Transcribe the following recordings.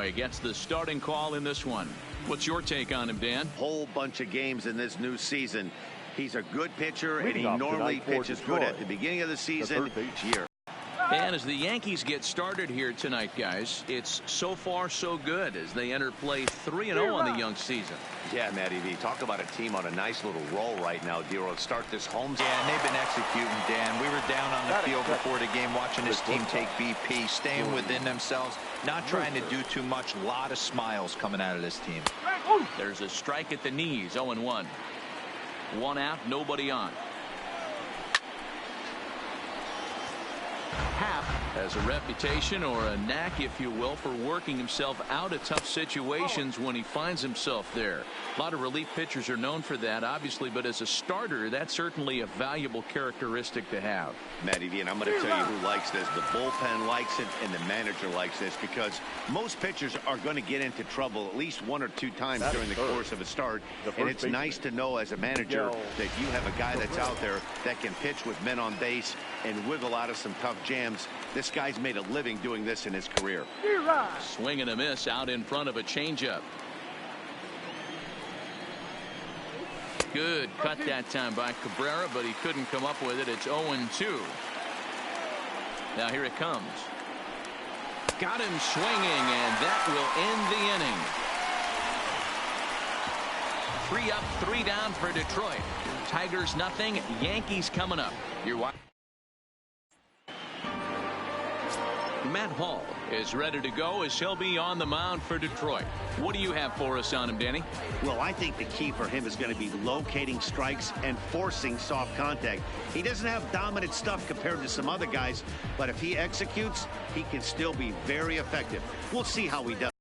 Illinois gets the starting call in this one. What's your take on him, Dan? Whole bunch of games in this new season. He's a good pitcher, and he normally pitches good at the beginning of the season each year. And as the Yankees get started here tonight, guys, it's so far so good as they enter play 3-0 on the young season. Yeah, Matty V, talk about a team on a nice little roll right now, Dero. Start this home. Yeah, and they've been executing, Dan. We were down on the field before the game watching this team take BP, staying within themselves, not trying to do too much. A lot of smiles coming out of this team. There's a strike at the knees, 0-1. One out, nobody on. Happ has a reputation, or a knack if you will, for working himself out of tough situations when he finds himself there. A lot of relief pitchers are known for that, obviously, but as a starter, that's certainly a valuable characteristic to have. Matty V, and I'm going to tell you who likes this. The bullpen likes it, and the manager likes this, because most pitchers are going to get into trouble at least one or two times during the course of a start, and it's nice to know as a manager that you have a guy that's out there that can pitch with men on base and wiggle out of some tough jams. This guy's made a living doing this in his career. Swing and a miss out in front of a changeup. Good cut that time by Cabrera, but he couldn't come up with it. It's 0-2. Now here it comes. Got him swinging, and that will end the inning. 3 up, 3 down for Detroit. Tigers nothing. Yankees coming up. You're watching. Matt Hall is ready to go as he'll be on the mound for Detroit. What do you have for us on him, Danny? Well, I think the key for him is going to be locating strikes and forcing soft contact. He doesn't have dominant stuff compared to some other guys, but if he executes, he can still be very effective. We'll see how he does.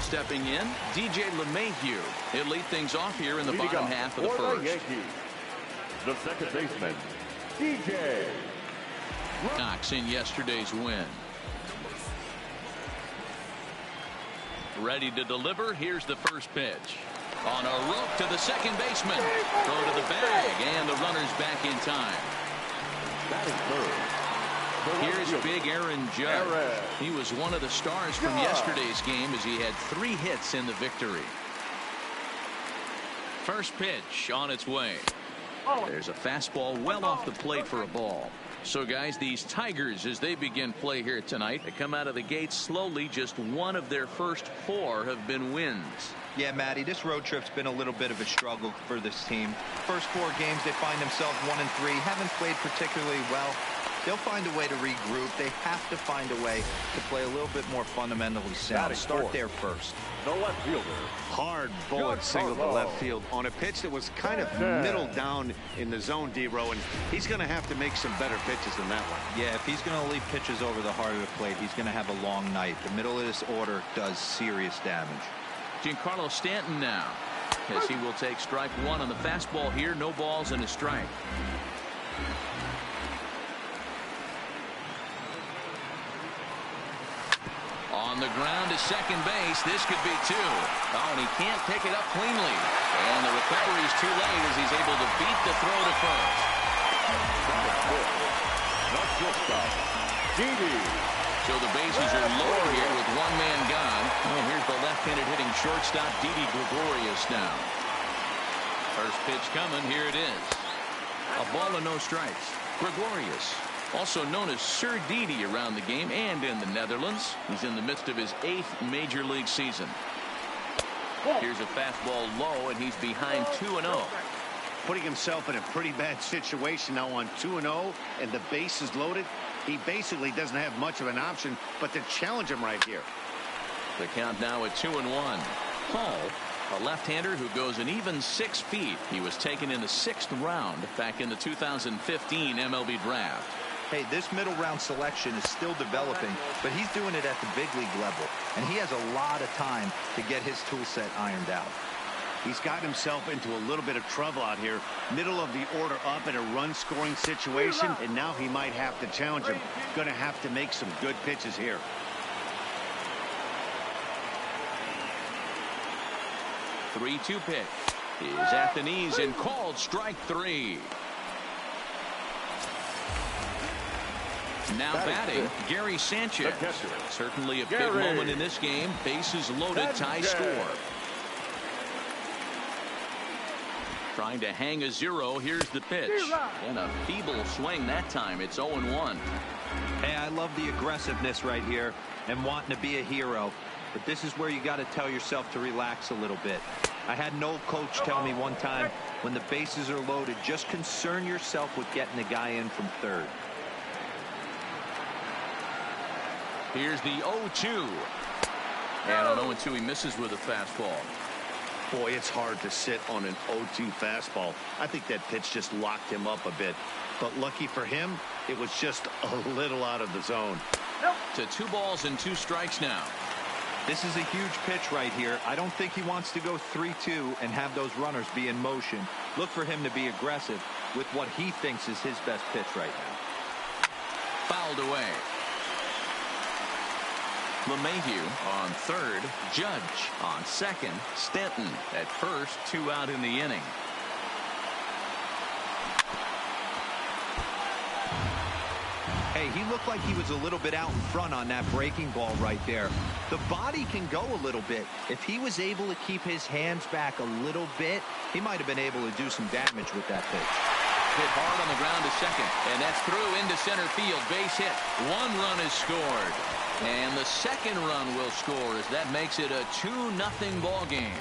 Stepping in, DJ LeMahieu. He'll lead things off here in the bottom half of the first. The second baseman, DJ. Knox in yesterday's win. Ready to deliver. Here's the first pitch. On a rope to the second baseman. Throw to the bag, and the runner's back in time. Here's big Aaron Judge. He was one of the stars from yesterday's game as he had 3 hits in the victory. First pitch on its way. There's a fastball well off the plate for a ball. So, guys, these Tigers, as they begin play here tonight, they come out of the gate slowly. Just one of their first 4 have been wins. Yeah, Matty, this road trip's been a little bit of a struggle for this team. First 4 games, they find themselves 1-3, haven't played particularly well. They'll find a way to regroup. They have to find a way to play a little bit more fundamentally sound. Start there first. The left fielder. Hard bullet single to left field on a pitch that was kind of middle down in the zone, D-Row, and he's going to have to make some better pitches than that one. Yeah, if he's going to leave pitches over the heart of the plate, he's going to have a long night. The middle of this order does serious damage. Giancarlo Stanton now, as he will take strike 1 on the fastball here. No balls and a strike. On the ground to second base. This could be 2. Oh, and he can't pick it up cleanly. And the recovery is too late as he's able to beat the throw to first. So the bases are loaded here with 1 man gone. And here's the left-handed hitting shortstop, Didi Gregorius now. First pitch coming. Here it is. A ball and no strikes. Gregorius, also known as Sir Didi around the game and in the Netherlands. He's in the midst of his 8th major league season. Here's a fastball low, and he's behind 2-0. Putting himself in a pretty bad situation now on 2-0, and the base is loaded. He basically doesn't have much of an option but to challenge him right here. The count now at 2-1. Hall, a left-hander who goes an even 6 feet. He was taken in the 6th round back in the 2015 MLB draft. Hey, this middle round selection is still developing, but he's doing it at the big league level, and he has a lot of time to get his tool set ironed out. He's got himself into a little bit of trouble out here. Middle of the order up in a run-scoring situation, and now he might have to challenge him. Going to have to make some good pitches here. The 3-2 pitch is at the knees and called strike 3. Now batting, Gary Sanchez. Certainly a big moment in this game. Bases loaded, tie score. Trying to hang a 0. Here's the pitch. And a feeble swing that time. It's 0-1. Hey, I love the aggressiveness right here and wanting to be a hero. But this is where you got to tell yourself to relax a little bit. I had an old coach tell me one time, when the bases are loaded, just concern yourself with getting the guy in from third. Here's the 0-2. And on 0-2, he misses with a fastball. Boy, it's hard to sit on an 0-2 fastball. I think that pitch just locked him up a bit. But lucky for him, it was just a little out of the zone. To 2 balls and 2 strikes now. This is a huge pitch right here. I don't think he wants to go 3-2 and have those runners be in motion. Look for him to be aggressive with what he thinks is his best pitch right now. Fouled away. LeMahieu on third. Judge on second. Stanton at first. 2 out in the inning. Hey, he looked like he was a little bit out in front on that breaking ball right there. The body can go a little bit. If he was able to keep his hands back a little bit, he might have been able to do some damage with that pitch. Hit hard on the ground to second, and that's through into center field. Base hit. 1 run is scored, and the second run will score as that makes it a 2-0 ball game.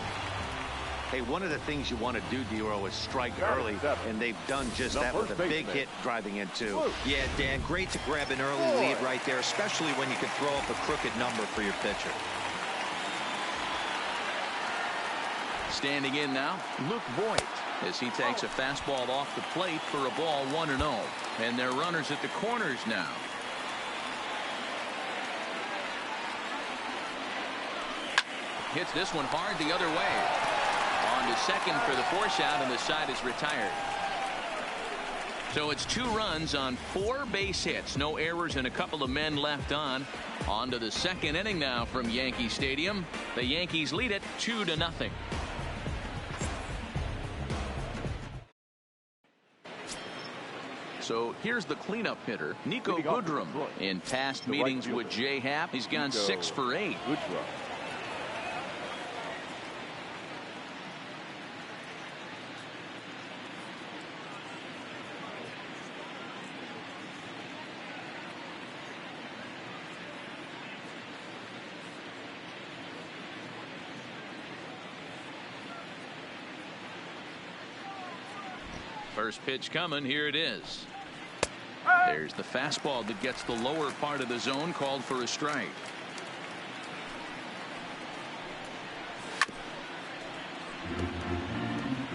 Hey, one of the things you want to do, D-Row, is strike early, and they've done just that with a big hit driving in 2. Yeah, Dan, great to grab an early lead right there, especially when you can throw up a crooked number for your pitcher. Standing in now, Luke Voigt, as he takes a fastball off the plate for a ball 1-0. And they're runners at the corners now. Hits this one hard the other way. On to second for the force out, and the side is retired. So it's 2 runs on 4 base hits. No errors and a couple of men left on. On to the second inning now from Yankee Stadium. The Yankees lead it 2-0. So here's the cleanup hitter, Nico Goodrum. In past meetings with Jay Happ, he's gone 6 for 8. First pitch coming. Here it is. There's the fastball that gets the lower part of the zone, called for a strike.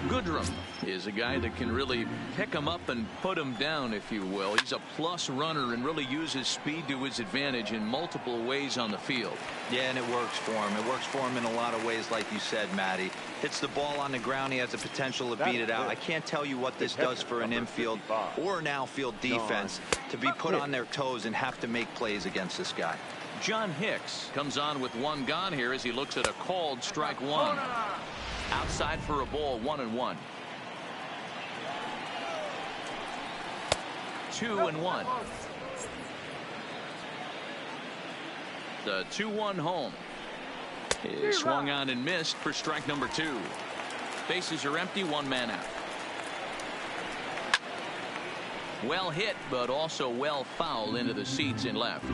Goodrum is a guy that can really pick him up and put him down, if you will. He's a plus runner and really uses speed to his advantage in multiple ways on the field. Yeah, and it works for him. It works for him in a lot of ways, like you said, Matty. Hits the ball on the ground. He has the potential to beat it out. I can't tell you what this does for an infield or an outfield defense to be put on their toes and have to make plays against this guy. John Hicks comes on with 1 gone here as he looks at a called strike 1. Outside for a ball, 1-1. 2-1. The 2-1 home is swung on and missed for strike number 2. Bases are empty, 1 man out. Well hit, but also well fouled into the seats in left.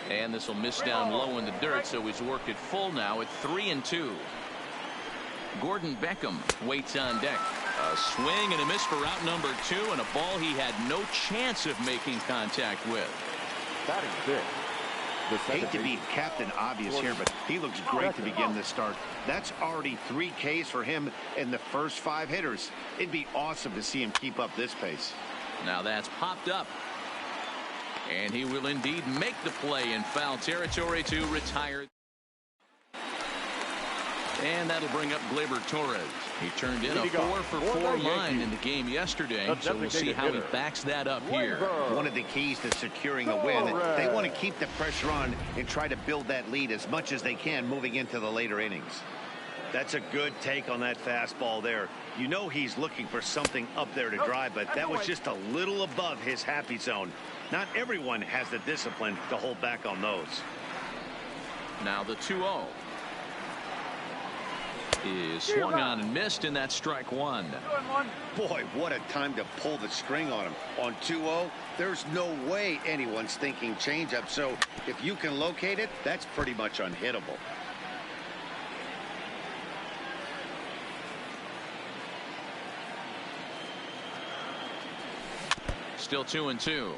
And this will miss down low in the dirt, so he's worked it full now at 3-2. Gordon Beckham waits on deck. A swing and a miss for out number 2, and a ball he had no chance of making contact with. Batting 6. Hate to be Captain Obvious here, but he looks great to begin this start. That's already 3 Ks for him in the first 5 hitters. It'd be awesome to see him keep up this pace. Now that's popped up. And he will indeed make the play in foul territory to retire. And that'll bring up Gleyber Torres. He turned in a 4-for-4 line in the game yesterday, so we'll see how he backs that up here. One of the keys to securing a win, they want to keep the pressure on and try to build that lead as much as they can moving into the later innings. That's a good take on that fastball there. You know he's looking for something up there to drive, but that was just a little above his happy zone. Not everyone has the discipline to hold back on those. Now the 2-0 is swung on and missed, and that's strike one. Boy, what a time to pull the string on him. On 2-0, there's no way anyone's thinking changeup. So if you can locate it, that's pretty much unhittable. Still 2-2.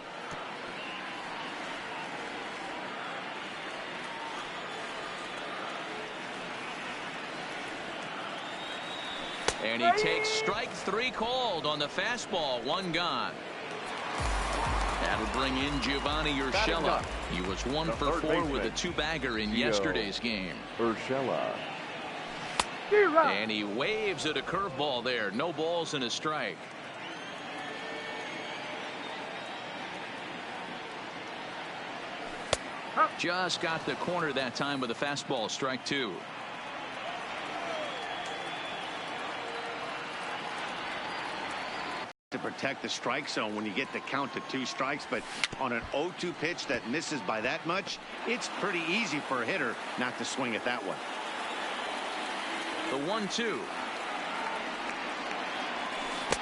And he takes strike three called on the fastball. One gone. That'll bring in Giovanni Urshela. He was 1 for 4 with a two-bagger in yesterday's game. Urshela. And he waves at a curveball there. No balls and a strike. Just got the corner that time with a fastball. Strike two. To protect the strike zone when you get the count to 2 strikes, but on an 0-2 pitch that misses by that much, it's pretty easy for a hitter not to swing at that one. The 1-2.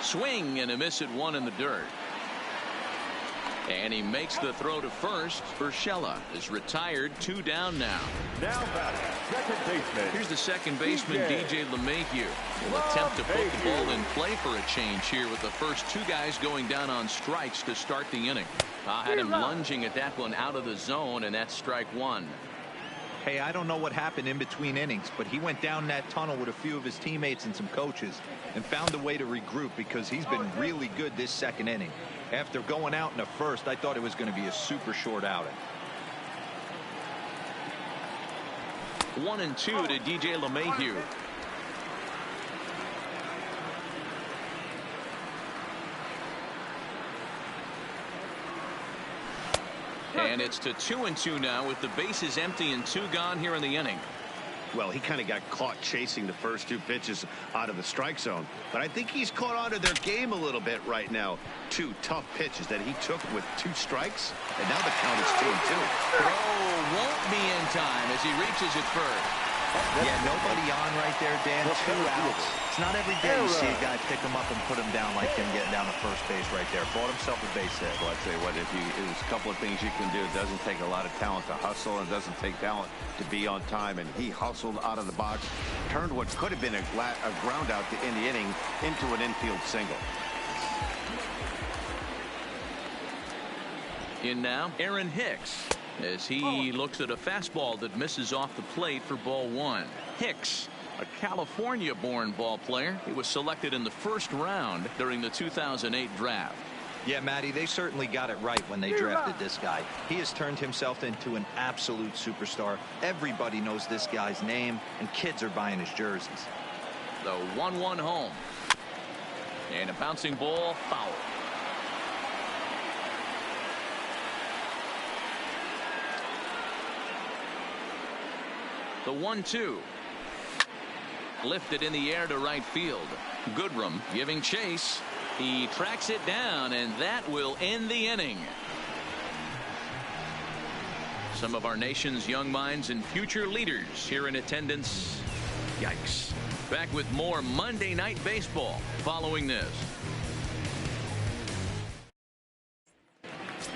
Swing and a miss at 1 in the dirt. And he makes the throw to first. Urshela is retired. 2 down now. Now batting, second baseman. Here's the second baseman, DJ LeMahieu. Will attempt to put the ball in play for a change here with the first 2 guys going down on strikes to start the inning. I had him lunging at that one out of the zone, and that's strike one. Hey, I don't know what happened in between innings, but he went down that tunnel with a few of his teammates and some coaches and found a way to regroup because he's been really good this second inning. After going out in the first, I thought it was going to be a super short outing. 1-2 to DJ LeMahieu. And it's to 2-2 now with the bases empty and 2 gone here in the inning. Well, he kind of got caught chasing the first 2 pitches out of the strike zone, but I think he's caught on to their game a little bit right now. 2 tough pitches that he took with 2 strikes, and now the count is 2-2. Throw won't be in time as he reaches it first. Yeah, nobody on right there, Dan. 2 outs. It's not every day you see a guy pick him up and put him down like him getting down to first base right there. Bought himself a base hit. Well, I'd say what, there's a couple of things you can do. It doesn't take a lot of talent to hustle, and it doesn't take talent to be on time. And he hustled out of the box, turned what could have been a ground out to end the inning into an infield single. In now, Aaron Hicks, as he looks at a fastball that misses off the plate for ball 1. Hicks, a California-born ball player. He was selected in the first round during the 2008 draft. Yeah, Matty, they certainly got it right when they drafted this guy. He has turned himself into an absolute superstar. Everybody knows this guy's name, and kids are buying his jerseys. The 1-1 home. And a bouncing ball, foul. The 1-2. Lifted in the air to right field. Goodrum giving chase. He tracks it down, and that will end the inning. Some of our nation's young minds and future leaders here in attendance. Yikes. Back with more Monday Night Baseball following this.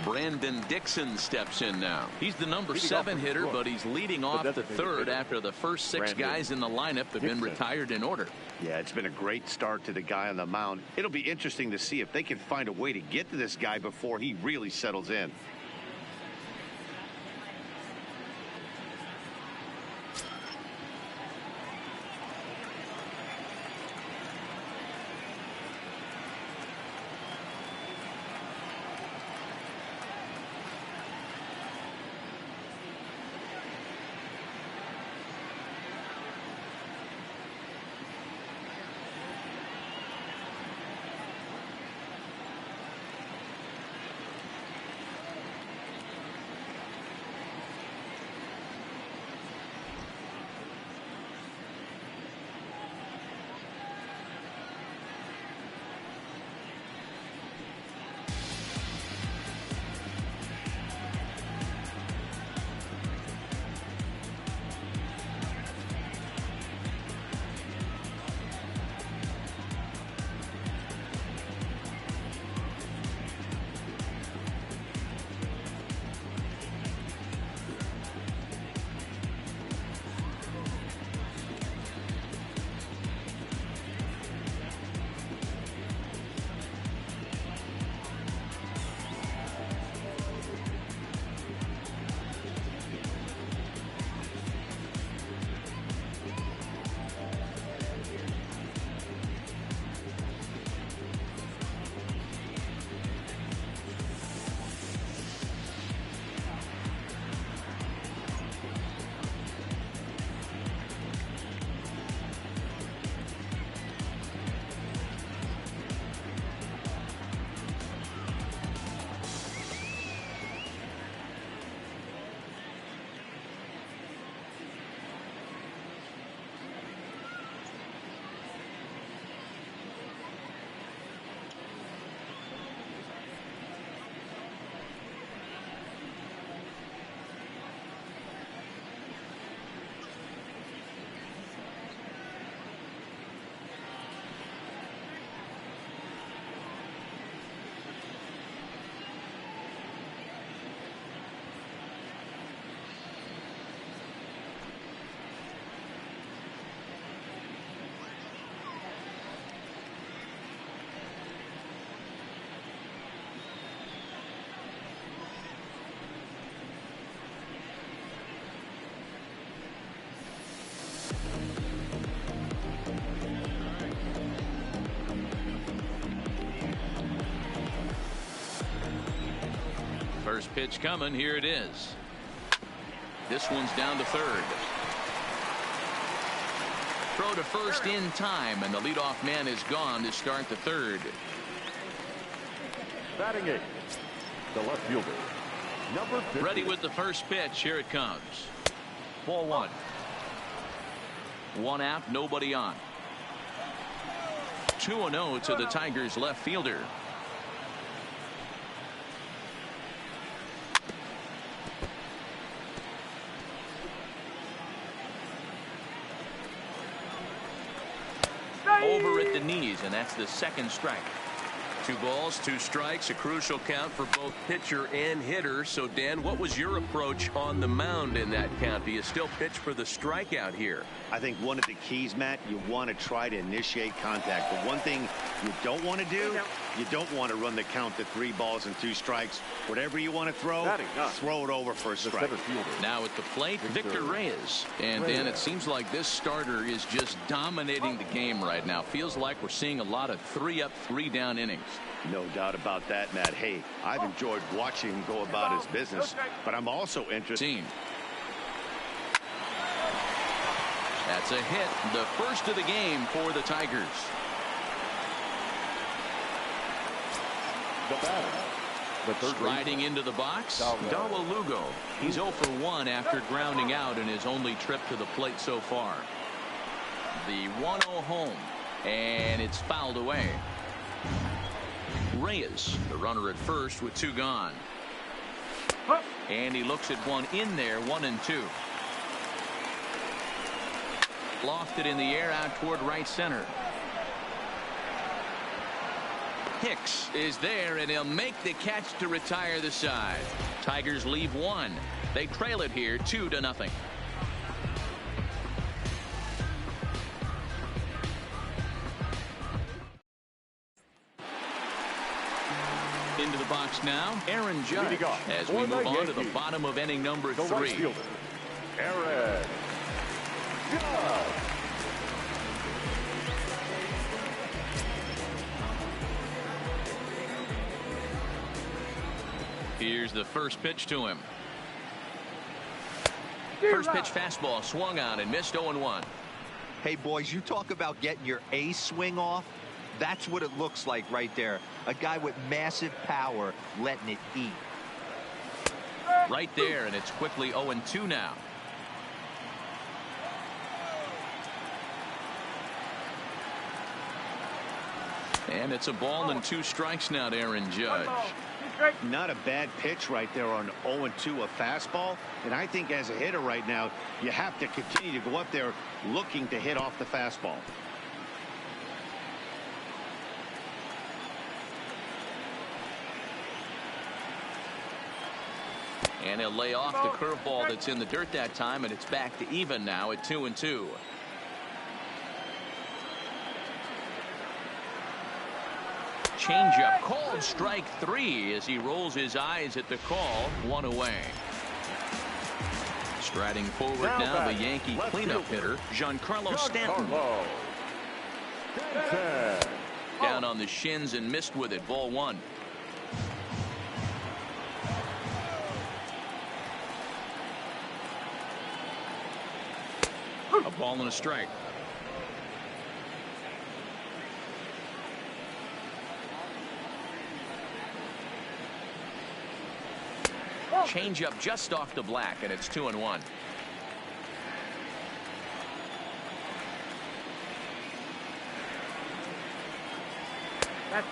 Brandon Dixon steps in now. He's the number 7 hitter, but he's leading off the third after the first 6 guys in the lineup have been retired in order. Yeah, it's been a great start to the guy on the mound. It'll be interesting to see if they can find a way to get to this guy before he really settles in. First pitch coming. Here it is. This one's down to third. Throw to first in time, and the leadoff man is gone to start the third. Batting eighth, the left fielder, number 50. Ready with the first pitch. Here it comes. Ball one. One out, nobody on. 2-0 to the Tigers left fielder. Over at the knees, and that's the second strike. 2 balls, 2 strikes, a crucial count for both pitcher and hitter. So, Dan, what was your approach on the mound in that count? Do you still pitch for the strikeout here? I think one of the keys, Matt, you want to try to initiate contact. The one thing you don't want to do, you don't want to run the count to 3 balls and 2 strikes. Whatever you want to throw it over for a strike. Now at the plate, Victor Reyes. And Dan, it seems like this starter is just dominating the game right now. Feels like we're seeing a lot of 3-up, 3-down innings. No doubt about that, Matt. Hey, I've enjoyed watching him go about his business, but I'm also interested. That's a hit, the first of the game for the Tigers. Striding into the box, Dawa Lugo. He's 0 for 1 after grounding out in his only trip to the plate so far. The 1-0 home, and it's fouled away. Reyes, the runner at first with 2 gone. And he looks at one in there, 1-2. Lofted in the air out toward right center. Hicks is there, and he'll make the catch to retire the side. Tigers leave 1. They trail it here 2-0. Into the box now, Aaron Judge, as we move on to the bottom of inning number 3. Right fielder, Aaron Judge. Here's the first pitch to him. First pitch fastball swung on and missed 0-1. Hey, boys, you talk about getting your A swing off. That's what it looks like right there. A guy with massive power letting it eat. Right there, and it's quickly 0-2 now. And it's a ball and 2 strikes now to Aaron Judge. Not a bad pitch right there on 0-2, a fastball. And I think as a hitter right now, you have to continue to go up there looking to hit off the fastball. And he'll lay off the curveball that's in the dirt that time, and it's back to even now at 2-2. Changeup called strike 3 as he rolls his eyes at the call. 1 away. Striding forward now the Yankee cleanup hitter, Giancarlo Stanton. Down on the shins and missed with it. Ball 1. A ball and a strike. Changeup just off the black, and it's 2-1.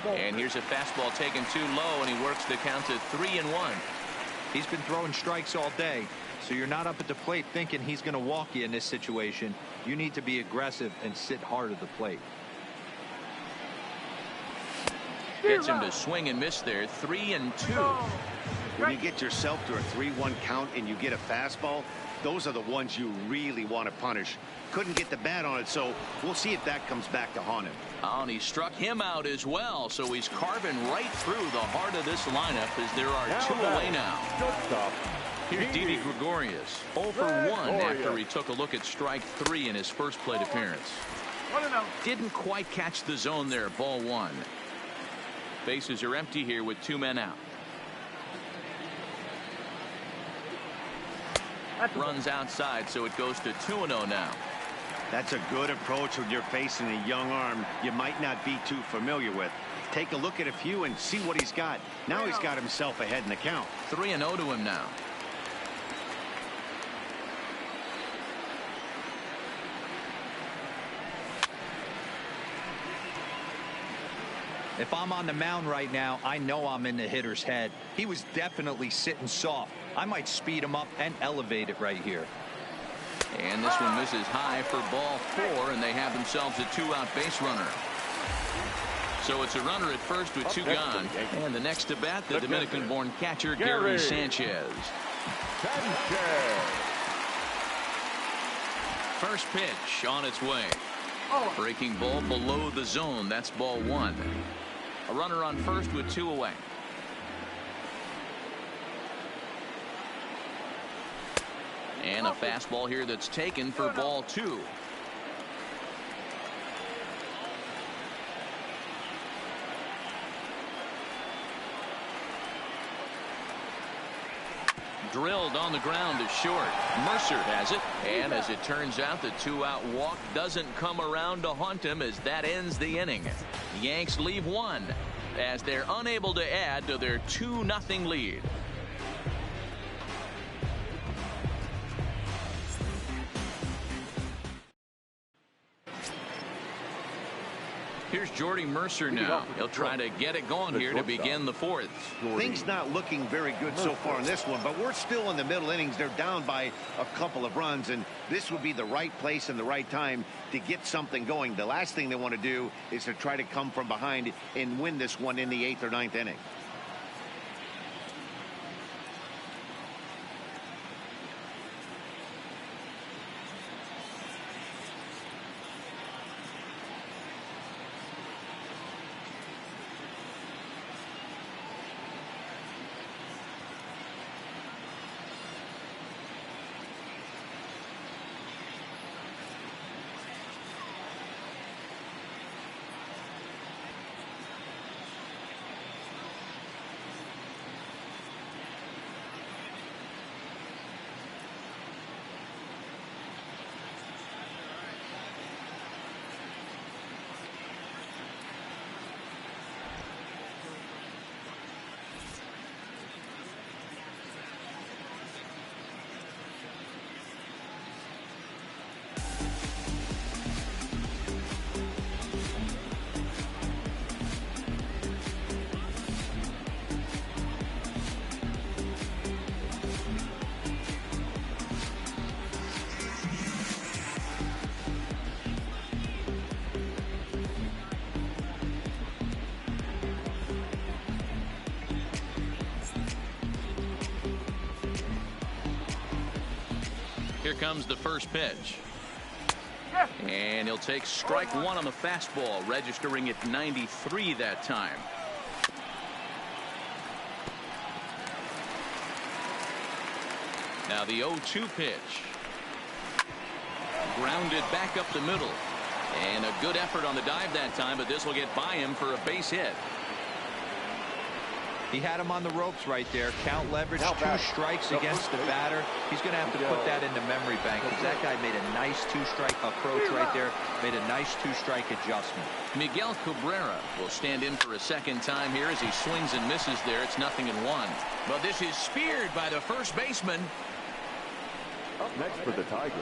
And here's a fastball taken too low, and he works the count to 3-1. He's been throwing strikes all day, so you're not up at the plate thinking he's going to walk you in this situation. You need to be aggressive and sit hard at the plate. Gets him to swing and miss there. 3-2. When you get yourself to a 3-1 count and you get a fastball, those are the ones you really want to punish. Couldn't get the bat on it, so we'll see if that comes back to haunt him. Oh, and he struck him out as well, so he's carving right through the heart of this lineup as there are 2 away now. Here's Didi Gregorius, 0 for 1 after he took a look at strike 3 in his first plate appearance. Didn't quite catch the zone there. Ball 1. Bases are empty here with 2 men out. Runs outside, so it goes to 2-0 now. That's a good approach when you're facing a young arm you might not be too familiar with. Take a look at a few and see what he's got. Now he's got himself ahead in the count. 3-0 to him now. If I'm on the mound right now, I know I'm in the hitter's head. He was definitely sitting soft. I might speed him up and elevate it right here. And this one misses high for ball 4, and they have themselves a 2-out base runner. So it's a runner at first with 2 gone. And the next to bat, the Dominican-born catcher, Gary Sanchez. First pitch on its way. Breaking ball below the zone. That's ball 1. A runner on first with 2 away. And a fastball here that's taken for ball 2. Drilled on the ground to short. Mercer has it, and as it turns out, the 2-out walk doesn't come around to haunt him as that ends the inning. The Yanks leave 1 as they're unable to add to their 2-0 lead. Here's Jordy Mercer now. He'll try to get it going here to begin the 4th. Things not looking very good so far in this one, but we're still in the middle innings. They're down by a couple of runs, and this would be the right place and the right time to get something going. The last thing they want to do is to try to come from behind and win this one in the 8th or 9th inning. Here comes the first pitch. And he'll take strike 1 on the fastball, registering at 93 that time. Now the 0-2 pitch. Grounded back up the middle. And a good effort on the dive that time, but this will get by him for a base hit. He had him on the ropes right there. Count leverage, 2 strikes against the batter. He's going to have to put that in the memory bank because that guy made a nice 2-strike approach right there. Made a nice 2-strike adjustment. Miguel Cabrera will stand in for a second time here as he swings and misses there. It's 0-1. But this is speared by the first baseman. Up next for the Tigers,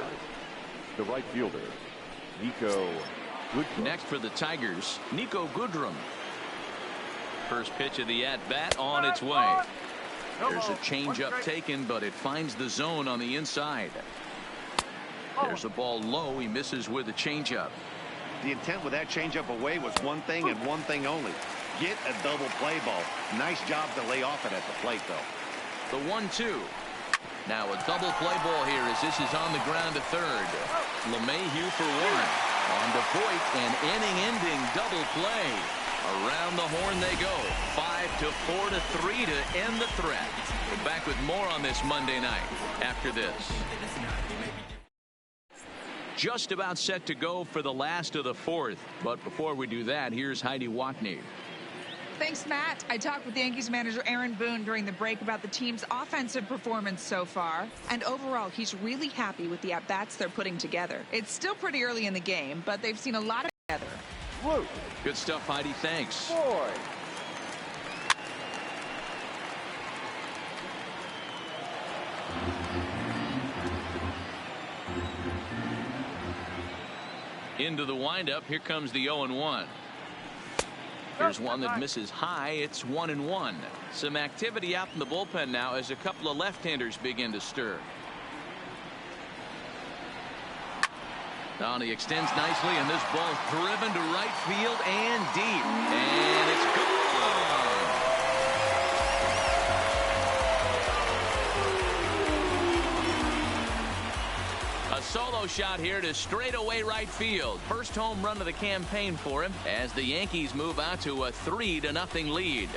the right fielder, Nico Goodrum. Next for the Tigers, Nico Goodrum. First pitch of the at-bat on its way. There's a changeup taken, but it finds the zone on the inside. There's a ball low. He misses with a changeup. The intent with that changeup away was one thing and one thing only. Get a double play ball. Nice job to lay off it at the plate, though. The 1-2. Now a double play ball here as this is on the ground to third. LeMahieu for 1. On to Voit, an inning-ending double play. Around the horn they go. 5-4 to 3 to end the threat. We're back with more on this Monday night after this. Just about set to go for the last of the 4th. But before we do that, here's Heidi Watney. Thanks, Matt. I talked with Yankees manager Aaron Boone during the break about the team's offensive performance so far. And overall, he's really happy with the at-bats they're putting together. It's still pretty early in the game, but they've seen a lot of together. Blue. Good stuff, Heidi. Thanks. Boy. Into the windup. Here comes the 0-1. Here's one that misses high. It's 1-1. Some activity out in the bullpen now as a couple of left-handers begin to stir. Now he extends nicely, and this ball's driven to right field and deep. And it's gone. A solo shot here to straightaway right field. First home run of the campaign for him as the Yankees move out to a 3-0 lead.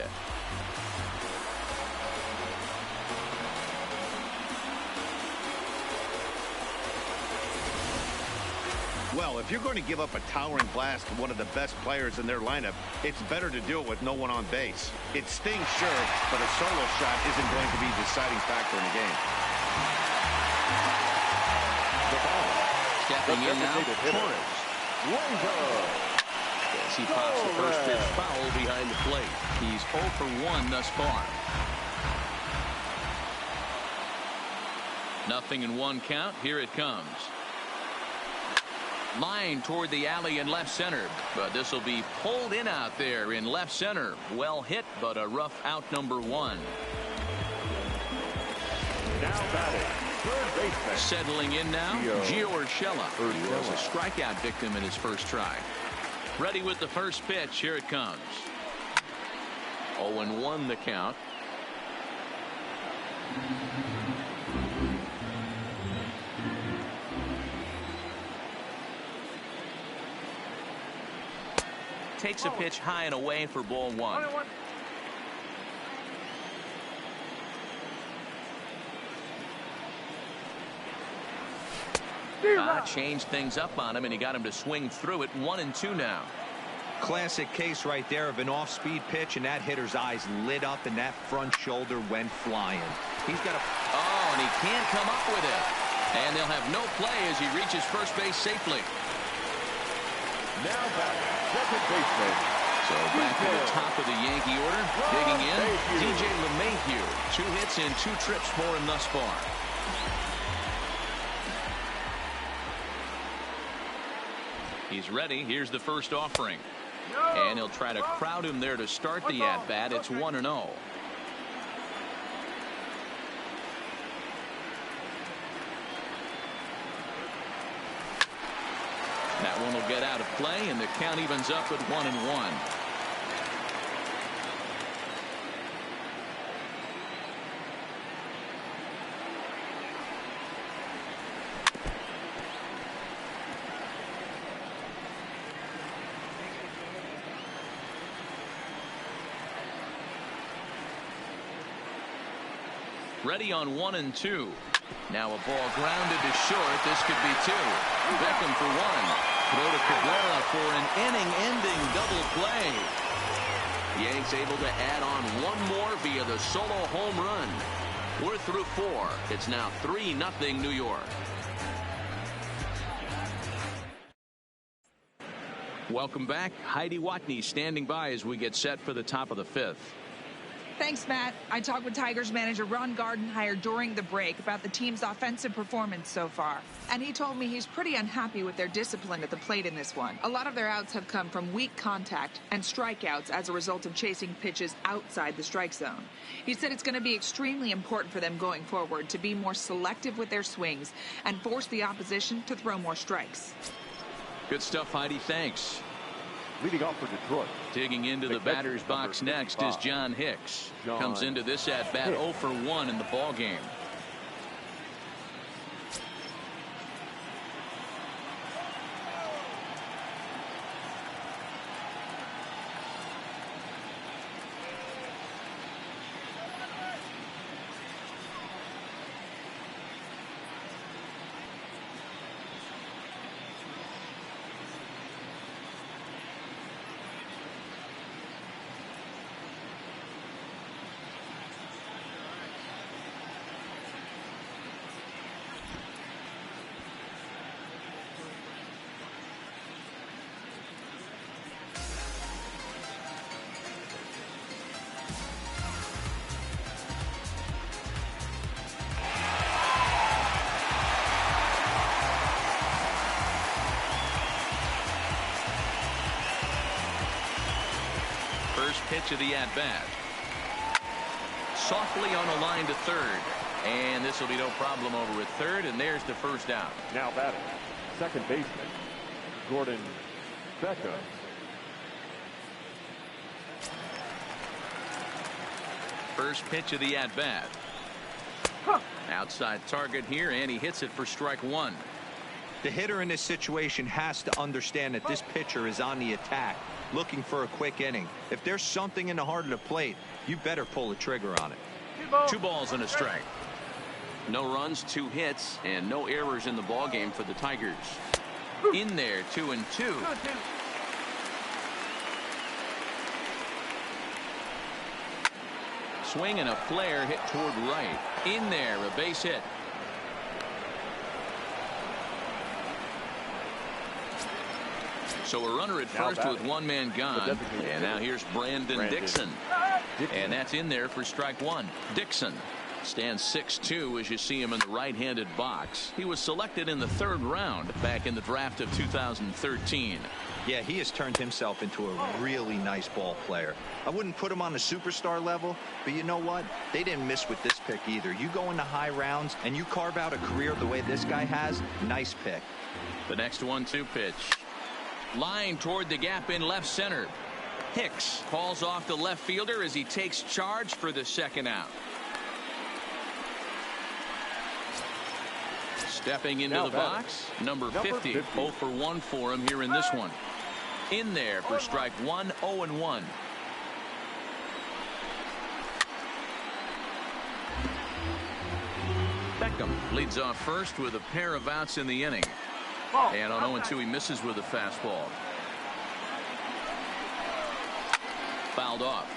Well, if you're going to give up a towering blast to one of the best players in their lineup, it's better to do it with no one on base. It stings, sure, but a solo shot isn't going to be the deciding factor in the game. Stepping in now, Torres. As he pops the first pitch foul behind the plate. He's 0 for 1 thus far. 0-1 count. Here it comes. Line toward the alley in left center, but this will be pulled in out there in left center. Well hit, but a rough out, number 1. Now batting, third baseman. Settling in now, Gio Urshela. He was a strikeout victim in his first try. Ready with the first pitch. Here it comes. 0-1 the count. Takes a pitch high and away for ball 1. Changed things up on him, and he got him to swing through it. 1-2 now. Classic case right there of an off-speed pitch, and that hitter's eyes lit up, and that front shoulder went flying. He's got a... Oh, and he can't come up with it. And they'll have no play as he reaches first base safely. Now batting, second baseman. So back to the top of the Yankee order. Digging in, DJ LeMahieu. 2 hits and 2 trips for him thus far. He's ready. Here's the first offering. And he'll try to crowd him there to start the at-bat. It's 1-0. That one will get out of play, and the count evens up at 1-1. Ready on 1-2. Now a ball grounded to short. This could be 2. Beckham for 1. Throw to Cabrera for an inning-ending double play. Yanks able to add on 1 more via the solo home run. We're through 4. It's now 3-0 New York. Welcome back. Heidi Watney standing by as we get set for the top of the 5th. Thanks, Matt. I talked with Tigers manager Ron Gardenhire during the break about the team's offensive performance so far. And he told me he's pretty unhappy with their discipline at the plate in this one. A lot of their outs have come from weak contact and strikeouts as a result of chasing pitches outside the strike zone. He said it's going to be extremely important for them going forward to be more selective with their swings and force the opposition to throw more strikes. Good stuff, Heidi. Thanks. Leading off for Detroit. Digging into the batter's box next is John Hicks. Comes into this at-bat 0 for 1 in the ball game. pitch of the at-bat. Softly on a line to third. And this will be no problem over at third, and there's the first out. Now batting, second baseman, Gordon Beckham. First pitch of the at-bat. Outside target here, and he hits it for strike one. The hitter in this situation has to understand that this pitcher is on the attack, looking for a quick inning. If there's something in the heart of the plate, you better pull the trigger on it. 2 balls and a strike. No runs, 2 hits, and no errors in the ballgame for the Tigers. In there, 2-2. Swing and a flare hit toward right. In there, a base hit. So a runner at first with 1 man gone. And now here's Brandon Dixon. And that's in there for strike one. Dixon stands 6'2" as you see him in the right-handed box. He was selected in the 3rd round back in the draft of 2013. Yeah, he has turned himself into a really nice ball player. I wouldn't put him on the superstar level, but you know what? They didn't miss with this pick either. You go into high rounds and you carve out a career the way this guy has, nice pick. The next 1-2 pitch. Line toward the gap in left center. Hicks falls off the left fielder as he takes charge for the second out. Stepping into the box, number 50. 0 for 1 for him here in this one. In there for strike one, 0-1. Beckham leads off first with a pair of outs in the inning. And on 0-2 he misses with a fastball. Fouled off.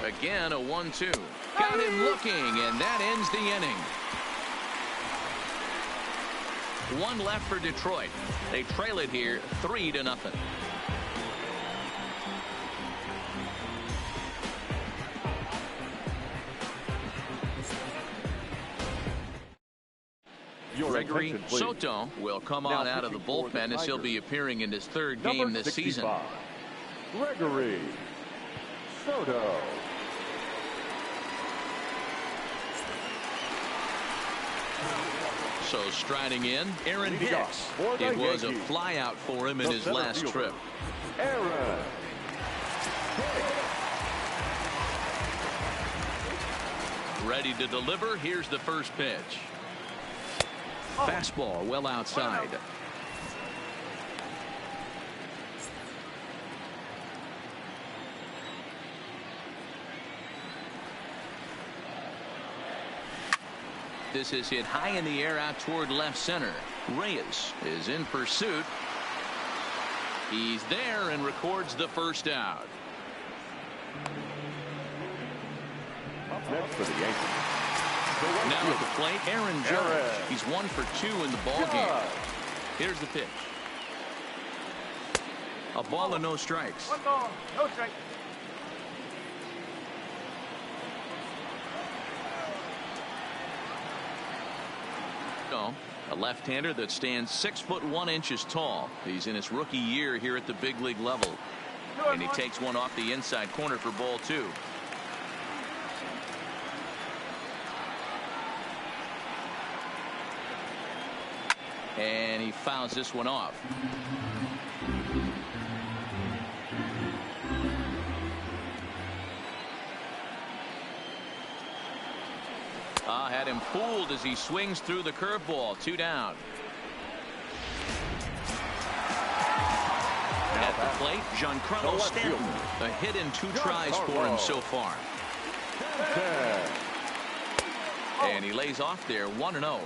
Again a 1-2. Got him looking, and that ends the inning. 1 left for Detroit. They trail it here 3-0. Gregory Soto will come on out of the bullpen as he'll be appearing in his 3rd game this season. Gregory Soto. So striding in, Aaron Hicks. It was a flyout for him in his last trip. Aaron Ready to deliver. Here's the first pitch. Fastball well outside. This is hit high in the air out toward left center. Reyes is in pursuit. He's there and records the first out. Up next for the Yankees. Now at the plate, Aaron Judge. He's 1 for 2 in the ball game. Here's the pitch. A ball and no strikes. 1 ball, no strikes. A left-hander that stands 6'1" tall. He's in his rookie year here at the big league level. And he takes one off the inside corner for ball 2. And he fouls this one off. Had him fooled as he swings through the curveball. 2 down. At the plate, Giancarlo Stanton. A hit in 2 tries for him so far. And he lays off there 1-0.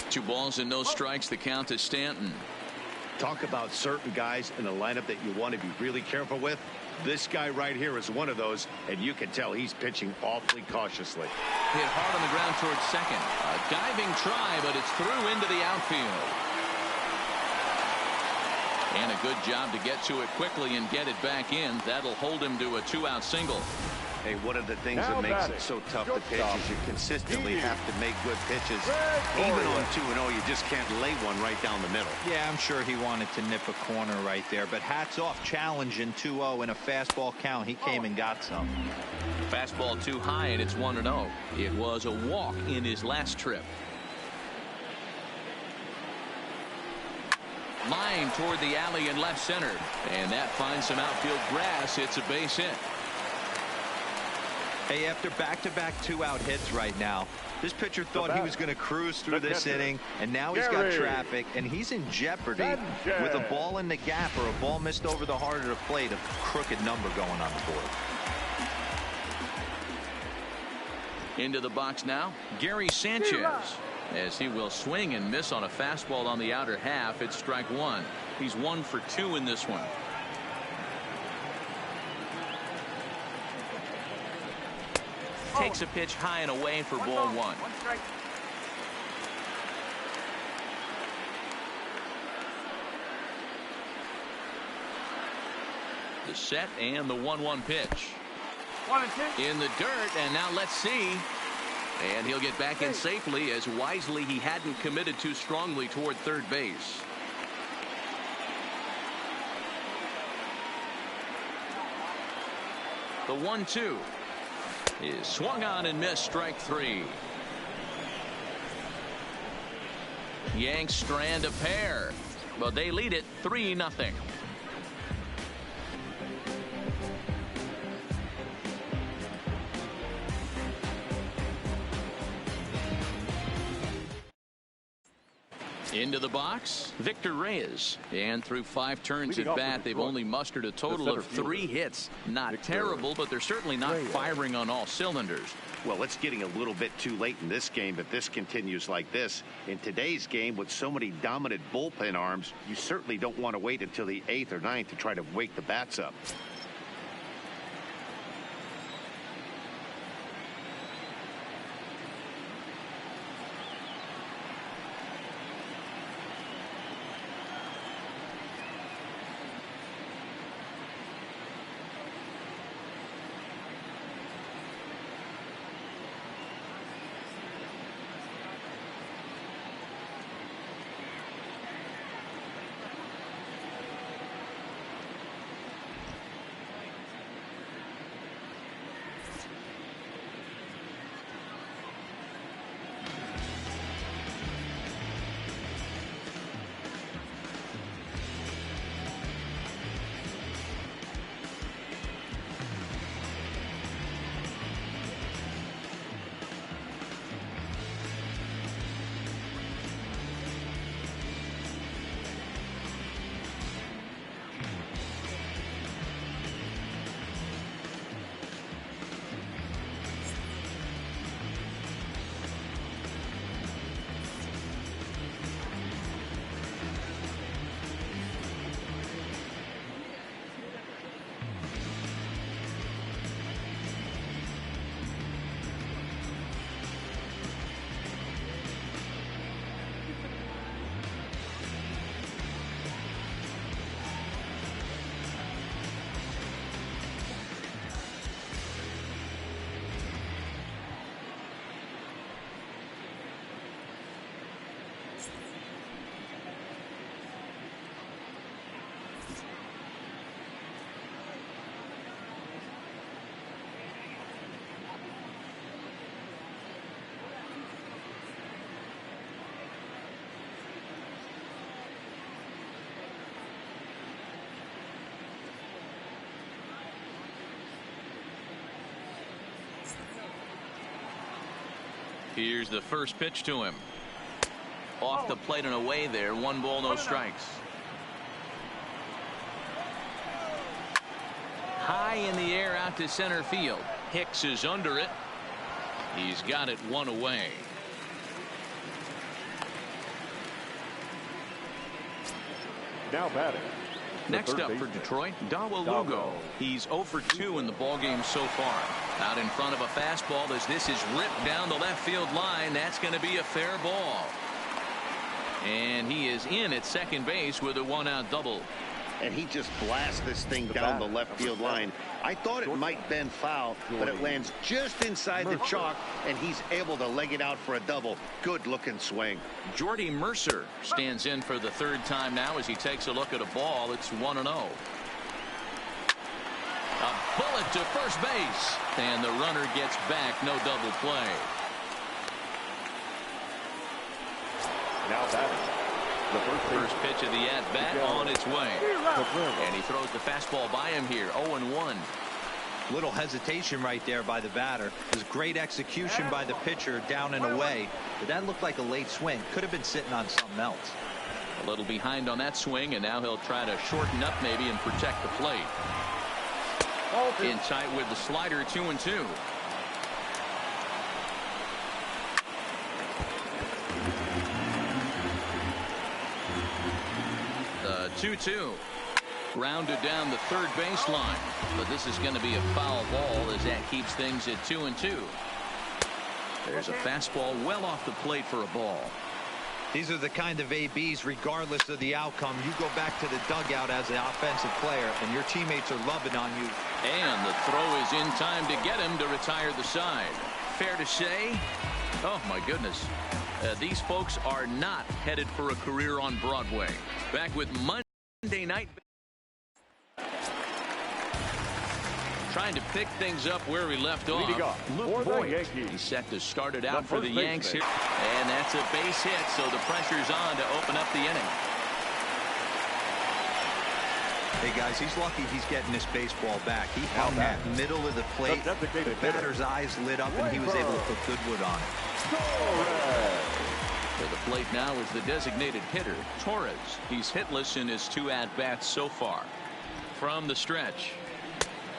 Two balls and no strikes. The count to Stanton. Talk about certain guys in the lineup that you want to be really careful with. This guy right here is one of those, and you can tell he's pitching awfully cautiously. Hit hard on the ground towards second. A diving try, but it's through into the outfield. And a good job to get to it quickly and get it back in. That'll hold him to a 2-out single. Hey, one of the things that makes it so tough to pitch is you consistently have to make good pitches. Even on 2-0, you just can't lay one right down the middle. Yeah, I'm sure he wanted to nip a corner right there, but hats off, challenging 2-0 in a fastball count. He came and got some. Fastball too high, and it's 1-0. It was a walk in his last trip. Line toward the alley in left center, and that finds some outfield grass. It's a base hit. Hey, after back-to-back 2-out hits right now, this pitcher thought he was going to cruise through this inning, and now he's got traffic, and he's in jeopardy with a ball in the gap or a ball missed over the heart of the plate, a crooked number going on the board. Into the box now, Gary Sanchez, as he will swing and miss on a fastball on the outer half. It's strike one. He's 1 for 2 in this one. Takes a pitch high and away for ball one. The set and the 1-1 pitch. 1-2. In the dirt, and now let's see. And he'll get back in safely, as wisely he hadn't committed too strongly toward third base. The 1-2 is swung on and missed, strike 3. Yanks strand a pair, but they lead it 3-0. Into the box, Victor Reyes, and through 5 turns at bat, they've only mustered a total of 3 hits. Not terrible, but they're certainly not firing on all cylinders. Well, it's getting a little bit too late in this game if this continues like this. In today's game, with so many dominant bullpen arms, you certainly don't want to wait until the 8th or 9th to try to wake the bats up. Here's the first pitch to him. Off the plate and away there. 1 ball, no strikes. High in the air out to center field. Hicks is under it. He's got it 1 away. Now batting. Next up for Detroit, Dawa Lugo. He's 0 for 2 in the ballgame so far. Out in front of a fastball as this is ripped down the left field line. That's going to be a fair ball. And he is in at second base with a 1-out double. and he just blasts this thing down the left field line. I thought it might bend foul, but it lands just inside the chalk, and he's able to leg it out for a double. Good-looking swing. Jordy Mercer stands in for the third time now as he takes a look at a ball. It's 1-0. A bullet to first base, and the runner gets back. No double play. Now batting. The first pitch of the at-bat on its way. And he throws the fastball by him here. 0-1. Little hesitation right there by the batter. It was great execution by the pitcher down and away. But that looked like a late swing. Could have been sitting on something else. A little behind on that swing, and now he'll try to shorten up maybe and protect the plate. In tight with the slider, 2-2. The 2-2. Grounded down the third baseline, but this is going to be a foul ball as that keeps things at 2-2. There's a fastball well off the plate for a ball. These are the kind of ABs, regardless of the outcome. You go back to the dugout as an offensive player, and your teammates are loving on you. And the throw is in time to get him to retire the side. Fair to say, oh my goodness, these folks are not headed for a career on Broadway. Back with Monday night. Trying to pick things up where we left off. Luke Voigt. He's set to start it out for the Yanks here. And that's a base hit, so the pressure's on to open up the inning. Hey, guys, he's lucky he's getting this baseball back. He hung that middle of the plate. The batter's eyes lit up, and he was able to put good wood on it. To the plate now is the designated hitter, Torres. He's hitless in his 2 at-bats so far. From the stretch.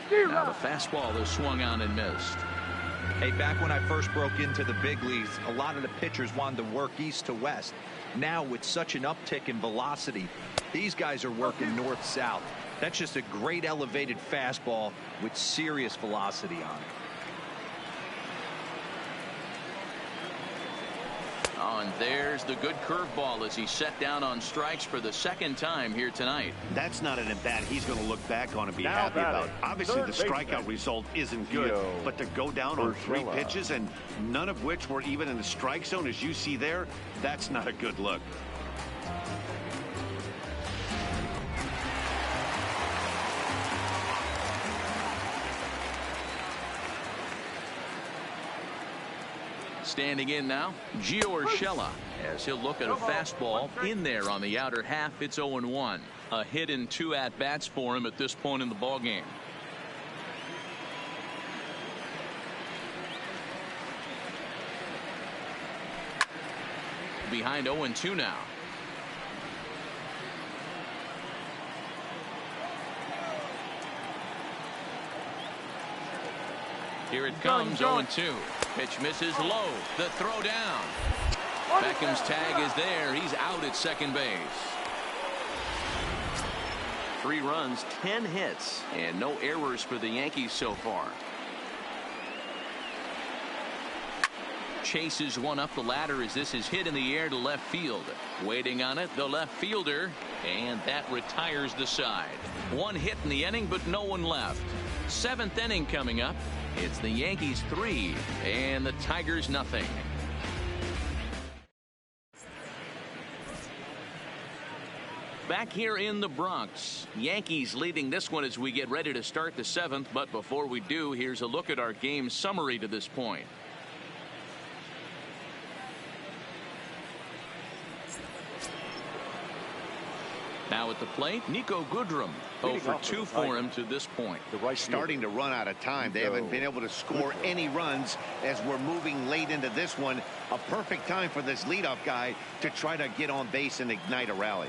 Now the fastball is swung on and missed. Hey, back when I first broke into the big leagues, a lot of the pitchers wanted to work east to west. Now, with such an uptick in velocity, these guys are working north-south. That's just a great elevated fastball with serious velocity on it. Oh, and there's the good curveball as he's set down on strikes for the second time here tonight. That's not an at-bat he's going to look back on and be happy about. Obviously, the strikeout result isn't good, but to go down on 3 pitches and none of which were even in the strike zone, as you see there, that's not a good look. Standing in now, Gio Urshela, as he'll look at a fastball in there on the outer half. It's 0-1. A hit in 2 at-bats for him at this point in the ballgame. Behind 0-2 now. Here it comes, 0-2. Pitch misses low. The throw down. Beckham's tag is there. He's out at second base. 3 runs, 10 hits, and no errors for the Yankees so far. Chases one up the ladder as this is hit in the air to left field. Waiting on it, the left fielder, and that retires the side. 1 hit in the inning, but no one left. 7th inning coming up. It's the Yankees 3 and the Tigers nothing. Back here in the Bronx, Yankees leading this one as we get ready to start the 7th. But before we do, here's a look at our game summary to this point. Now at the plate, Nico Goodrum. 0 for 2 for him to this point. Starting to run out of time. They haven't been able to score any runs as we're moving late into this one. A perfect time for this leadoff guy to try to get on base and ignite a rally.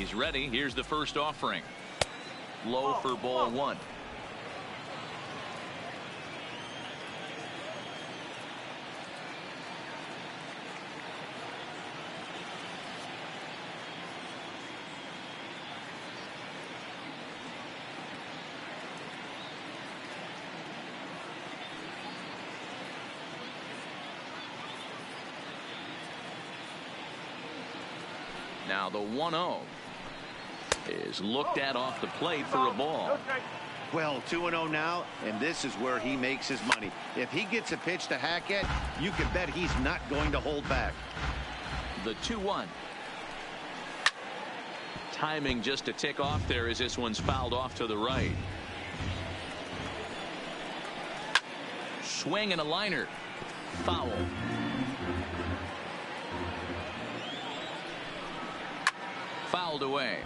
He's ready. Here's the first offering. Low for ball one. Now the 1-0 is looked at off the plate for a ball. Well, 2-0 now, and this is where he makes his money. If he gets a pitch to hack at, you can bet he's not going to hold back. The 2-1. Timing just to tick off there as this one's fouled off to the right. Swing and a liner. Foul. Fouled away.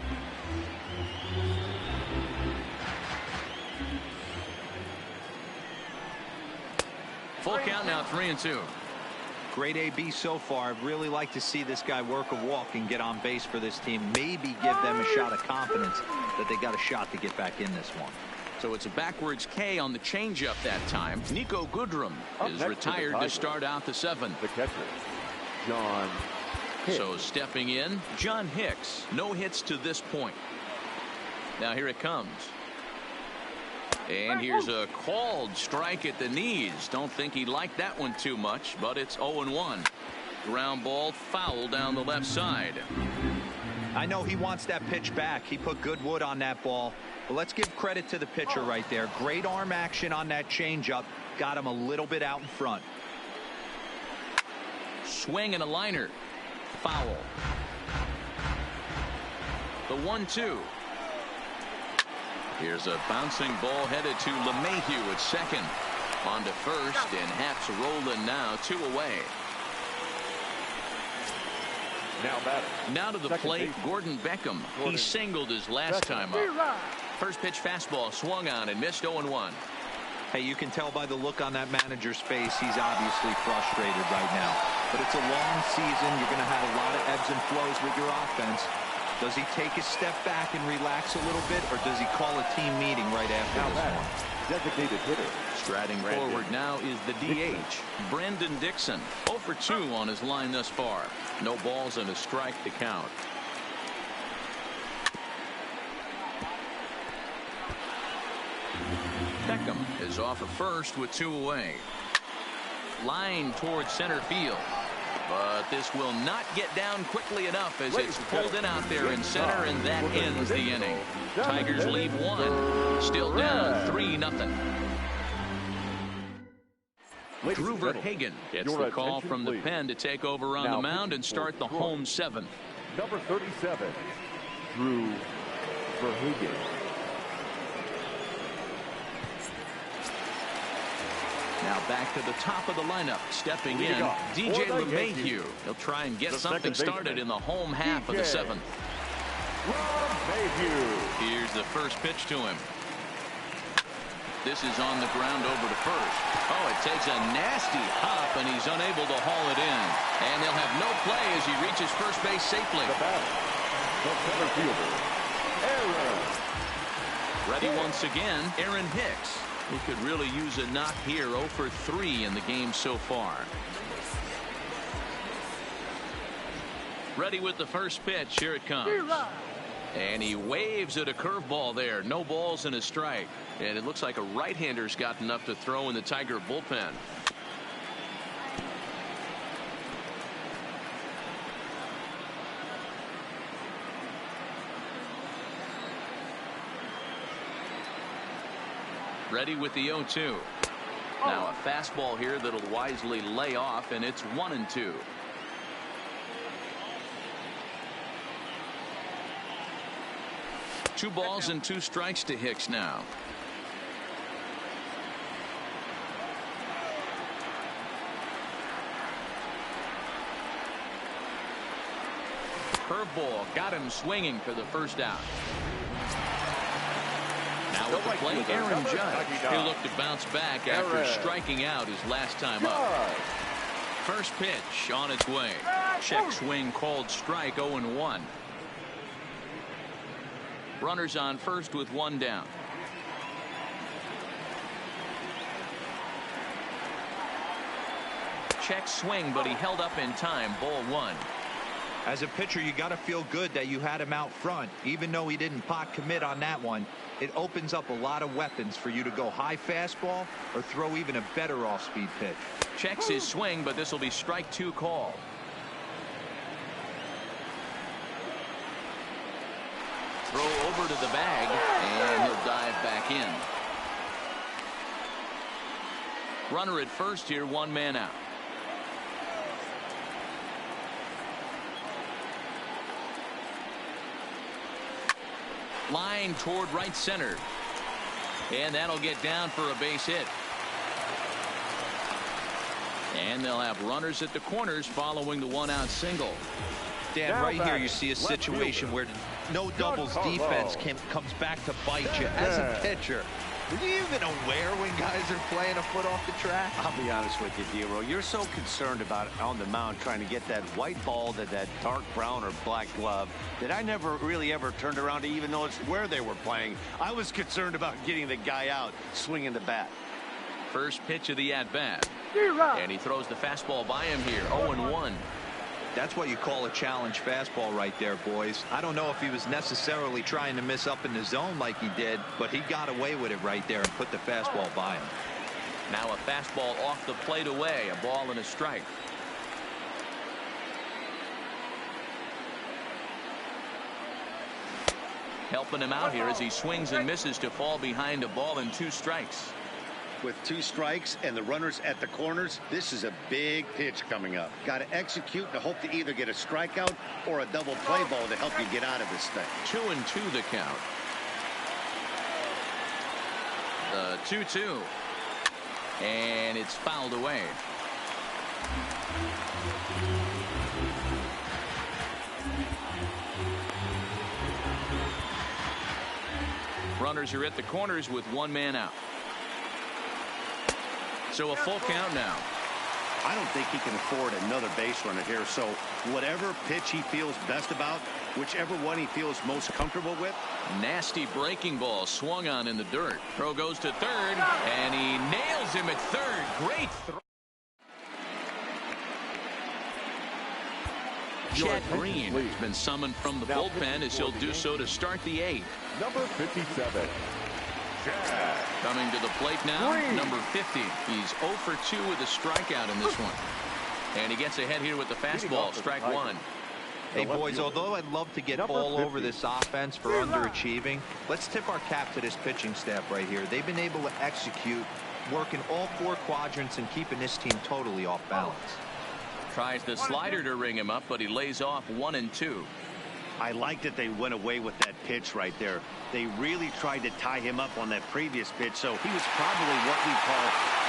Full count now, 3-2. Great AB so far. I'd really like to see this guy work a walk and get on base for this team. Maybe give them a shot of confidence that they got a shot to get back in this one. So it's a backwards K on the changeup that time. Nico Goodrum is retired to start out the 7th. The catcher, John Hicks. So stepping in, John Hicks. No hits to this point. Now here it comes. And here's a called strike at the knees. Don't think he liked that one too much, but it's 0-1. Ground ball foul down the left side. I know he wants that pitch back. He put good wood on that ball. But let's give credit to the pitcher right there. Great arm action on that changeup. Got him a little bit out in front. Swing and a liner. Foul. The 1-2. Here's a bouncing ball headed to LeMahieu at second. On to first, and Haps rolling now, 2 away. Now to the plate, Gordon Beckham. He singled his last time up. First pitch fastball swung on and missed 0-1. Hey, you can tell by the look on that manager's face he's obviously frustrated right now. But it's a long season. You're going to have a lot of ebbs and flows with your offense. Does he take a step back and relax a little bit, or does he call a team meeting right after this one? Designated hitter. Striding forward now is the DH, Brandon Dixon. 0 for 2 on his line thus far. No balls and a strike to count. Beckham is off at first with 2 away. Line towards center field. But this will not get down quickly enough as it's pulled in out there in center, and that ends the inning. Tigers lead 1. Still down 3-0. Drew Verhagen gets the call from the pen to take over on the mound and start the home 7th. Number 37, Drew Verhagen. Now back to the top of the lineup. Stepping in, DJ LeMahieu. He'll try and get something started in the home half of the 7th. Here's the first pitch to him. This is on the ground over to first. Oh, it takes a nasty hop, and he's unable to haul it in. And they'll have no play as he reaches first base safely. The batter, the center fielder, Aaron. Ready once again, Aaron Hicks. He could really use a knock here. 0 for 3 in the game so far. Ready with the first pitch. Here it comes. And he waves at a curveball there. No balls and a strike. And it looks like a right-hander's got enough to throw in the Tiger bullpen. Ready with the 0-2. Now a fastball here that'll wisely lay off, and it's 1-2. Two balls and 2 strikes to Hicks now. Curveball got him swinging for the first out. Now with the plate, Aaron Judge. He'll look to bounce back after striking out his last time up. First pitch on its way. Check swing called strike. 0-1. Runners on first with one down. Check swing, but he held up in time. Ball one. As a pitcher, you got to feel good that you had him out front. Even though he didn't pot commit on that one, it opens up a lot of weapons for you to go high fastball or throw even a better off-speed pitch. Checks his swing, but this will be strike two call. Throw over to the bag, and he'll dive back in. Runner at first here, one man out. Line toward right center. And that'll get down for a base hit. And they'll have runners at the corners following the one-out single. Dan, Now right back, here you see a situation where no doubles defense comes back to bite you. As a pitcher, are you even aware when guys are playing a foot off the track? I'll be honest with you, Dero. You're so concerned about on the mound trying to get that white ball to that dark brown or black glove that I never really ever turned around to even notice where they were playing. I was concerned about getting the guy out swinging the bat. First pitch of the at-bat. And he throws the fastball by him here. 0-1. That's what you call a challenge fastball right there, boys. I don't know if he was necessarily trying to miss up in the zone like he did, but he got away with it right there and put the fastball by him. Now a fastball off the plate away. A ball and a strike. Helping him out here as he swings and misses to fall behind a ball and 2 strikes. With 2 strikes and the runners at the corners, this is a big pitch coming up. Got to execute to hope to either get a strikeout or a double play ball to help you get out of this thing. 2-2 the count. The 2-2. And it's fouled away. Runners are at the corners with 1 man out. So a full count now. I don't think he can afford another base runner here. So whatever pitch he feels best about, whichever one he feels most comfortable with. Nasty breaking ball swung on in the dirt. Throw goes to third, and he nails him at third. Great throw. Chad Green has been summoned from the bullpen as he'll do so to start the 8th. Number 57. Coming to the plate now, number 50. He's 0 for 2 with a strikeout in this one. And he gets ahead here with the fastball, strike 1. Hey, boys, although I'd love to get all over this offense for underachieving, let's tip our cap to this pitching staff right here. They've been able to execute, working all 4 quadrants and keeping this team totally off balance. Tries the slider to ring him up, but he lays off 1 and 2. I like that they went away with that pitch right there. They really tried to tie him up on that previous pitch, so he was probably what we call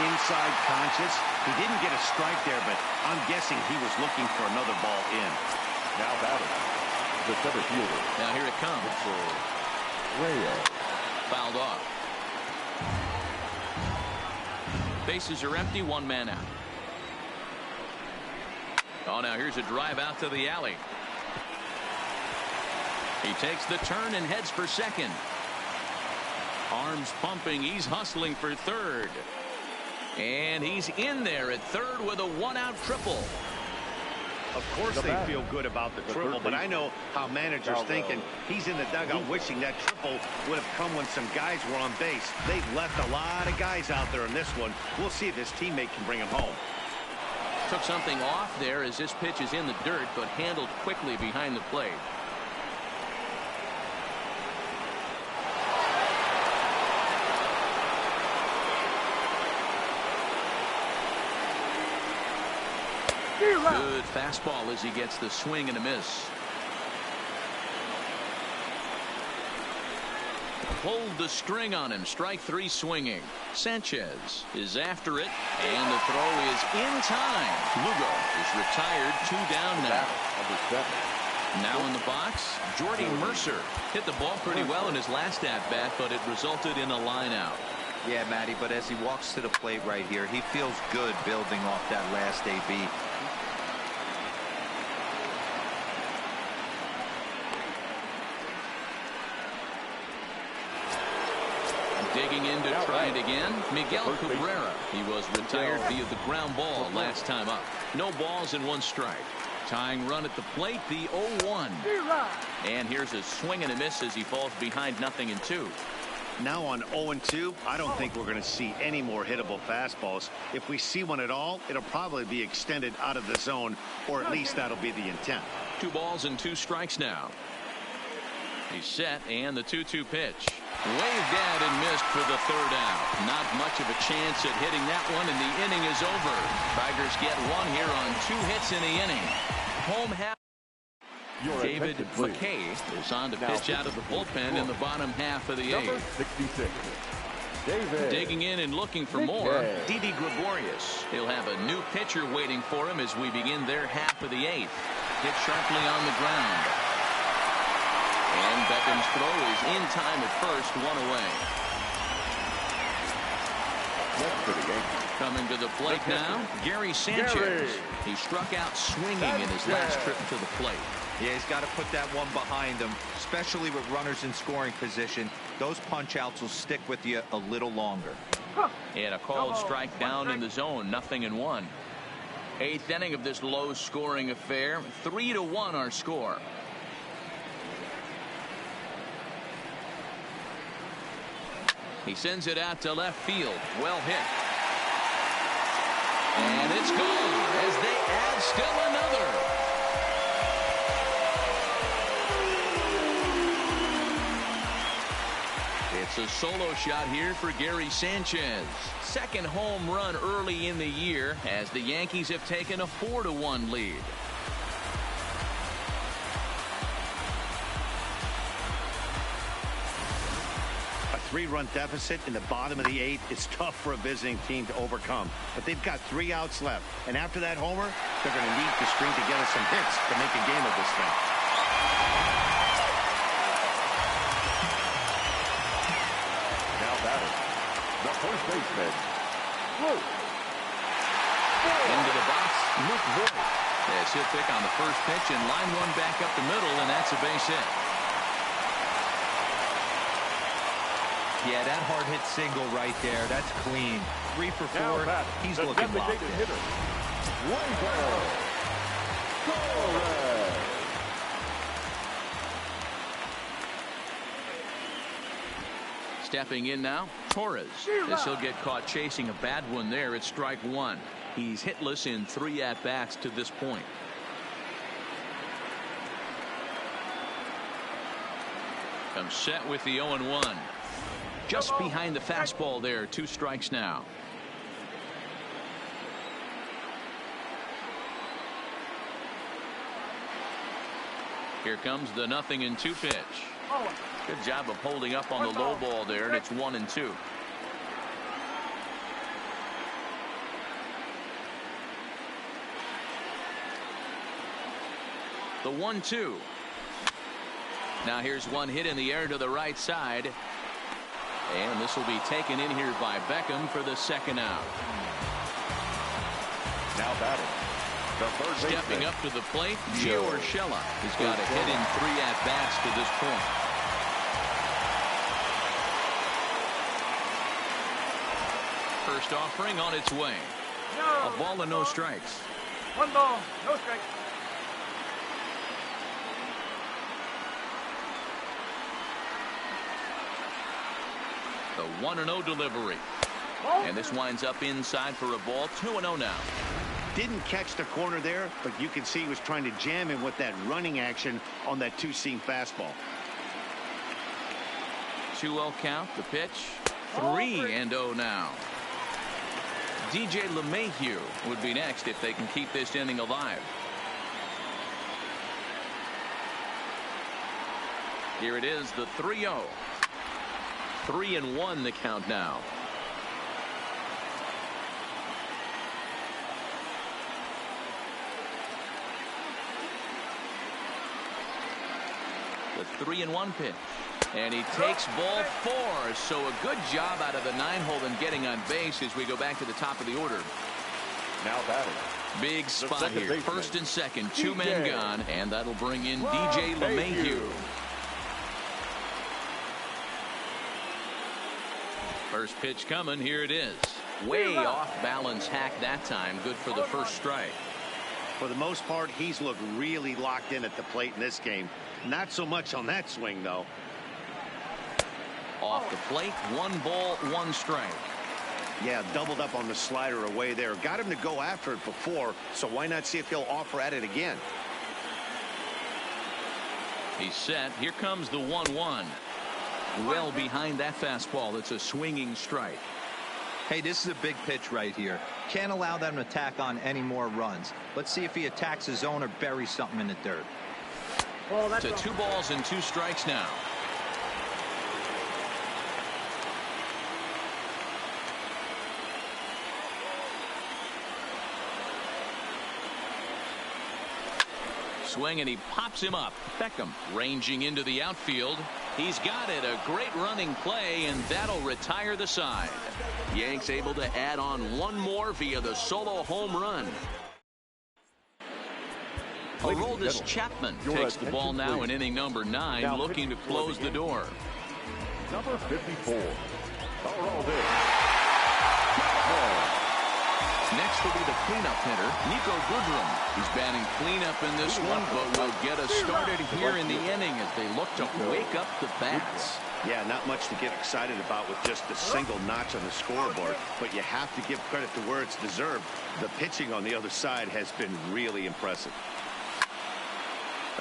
inside conscious. He didn't get a strike there, but I'm guessing he was looking for another ball in. Now batting, the center fielder. Now here it comes. Cree. Fouled off. Bases are empty, 1 man out. Oh, now here's a drive out to the alley. He takes the turn and heads for second. Arms pumping. He's hustling for third. And he's in there at third with a 1-out triple. Of course they feel good about the triple, but I know how managers think, and he's in the dugout wishing that triple would have come when some guys were on base. They've left a lot of guys out there in this one. We'll see if his teammate can bring him home. Took something off there as this pitch is in the dirt, but handled quickly behind the plate. Good fastball as he gets the swing and a miss. Pulled the string on him. Strike 3 swinging. Sanchez is after it, and the throw is in time. Lugo is retired. 2 down now. Now in the box, Jordy Mercer hit the ball pretty well in his last at-bat, but it resulted in a line out. Yeah, Matty, but as he walks to the plate right here, he feels good building off that last AB. Digging in to try it again, Miguel Cabrera. He was retired via the ground ball last time up. No balls and one strike. Tying run at the plate, the 0-1. And here's a swing and a miss as he falls behind 0-2. Now on 0-2, I don't think we're going to see any more hittable fastballs. If we see one at all, it'll probably be extended out of the zone, or at least that'll be the intent. 2 balls and 2 strikes now. He's set, and the 2-2 pitch. Waved at and missed for the 3rd out. Not much of a chance at hitting that one, and the inning is over. Tigers get 1 here on 2 hits in the inning. Home half. David McKay is on to pitch out of the bullpen in the bottom half of the 8th. 66. David. Digging in and looking for more, Didi Gregorius. He'll have a new pitcher waiting for him as we begin their half of the 8th. Hit sharply on the ground. And Beckham's throw is in time at first, 1 away. Coming to the plate now, Gary Sanchez. He struck out swinging in his last trip to the plate. Yeah, he's got to put that one behind him, especially with runners in scoring position. Those punch-outs will stick with you a little longer. And a called strike down in the zone, 0-1. 8th inning of this low-scoring affair, 3-1 our score. He sends it out to left field. Well hit. And it's gone as they add still another. It's a solo shot here for Gary Sanchez. 2nd home run early in the year as the Yankees have taken a 4-1 lead. A 3-run deficit in the bottom of the 8th is tough for a visiting team to overcome. But they've got 3 outs left. And after that homer, they're going to need to string together some hits to make a game of this thing. Now batting, the first baseman, Luke. Into the box, Luke Voigt. That's hit pick on the first pitch and line one back up the middle, and that's a base hit. Yeah, that hard hit single right there. That's clean. 3 for 4. He's looking locked in. Stepping in now, Torres. As he'll get caught chasing a bad one there, it's strike 1. He's hitless in 3 at-bats to this point. Comes set with the 0-1. Just behind the fastball there, 2 strikes now. Here comes the 0-2 pitch. Good job of holding up on the low ball there, and it's 1-2. The 1-2. Now here's one hit in the air to the right side. And this will be taken in here by Beckham for the 2nd out. Now batting, the third Stepping up to the plate, Gio Urshela. He's got a hit in 3 at-bats to this point. First offering on its way. A ball and no strikes. 1 ball, no strikes. The 1-0 delivery. And this winds up inside for a ball. 2-0 now. Didn't catch the corner there, but you can see he was trying to jam him with that running action on that 2-seam fastball. 2-0 count. The pitch. 3-0 now. DJ LeMahieu would be next if they can keep this inning alive. Here it is, the 3-0. 3-1 the count now. The 3-1 pitch. And he takes ball 4. So a good job out of the 9-hole in getting on base as we go back to the top of the order. Now batting. Big spot here. Baseman. 1st and 2nd. 2 men gone. And that'll bring in DJ LeMahieu. First pitch coming. Here it is. Way off balance hack that time. Good for the first strike. For the most part, he's looked really locked in at the plate in this game. Not so much on that swing, though. Off the plate, 1 ball, 1 strike. Yeah, doubled up on the slider away there. Got him to go after it before, so why not see if he'll offer at it again? He's set. Here comes the 1-1. Well behind that fastball. It's a swinging strike. Hey, this is a big pitch right here. Can't allow them to tack on any more runs. Let's see if he attacks his zone or buries something in the dirt. To 2 balls and 2 strikes now. Swing, and he pops him up. Beckham ranging into the outfield. He's got it. A great running play, and that'll retire the side. Yanks able to add on 1 more via the solo home run. Aroldis Chapman takes the ball now in inning number 9, looking to close the door. Number 54, Aroldis. Next will be the cleanup hitter, Nico Goodrum. He's batting cleanup in this one, but will get us started here in the inning as they look to wake up the bats. Yeah, not much to get excited about with just a single notch on the scoreboard, but you have to give credit to where it's deserved. The pitching on the other side has been really impressive.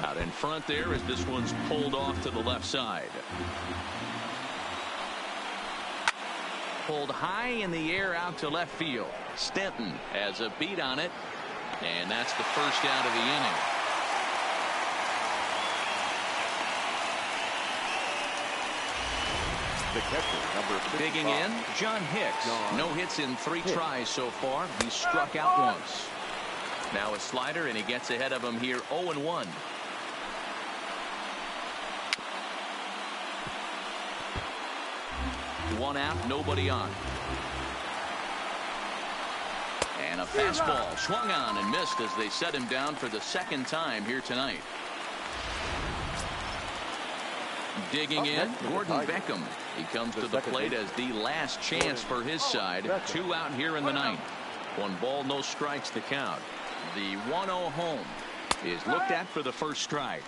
Out in front there as this one's pulled off to the left side. Pulled high in the air out to left field. Stanton has a beat on it, and that's the first out of the inning. The catcher, number 55. Digging in, John Hicks. No hits in 3 tries so far. He struck out once. Now a slider, and he gets ahead of him here, 0-1. One out, nobody on. And a fastball swung on and missed as they set him down for the 2nd time here tonight. Digging in, Gordon Beckham. He comes to the plate as the last chance for his side. 2 out here in the 9th. 1 ball, no strikes the count. The 1-0 home is looked at for the first strike.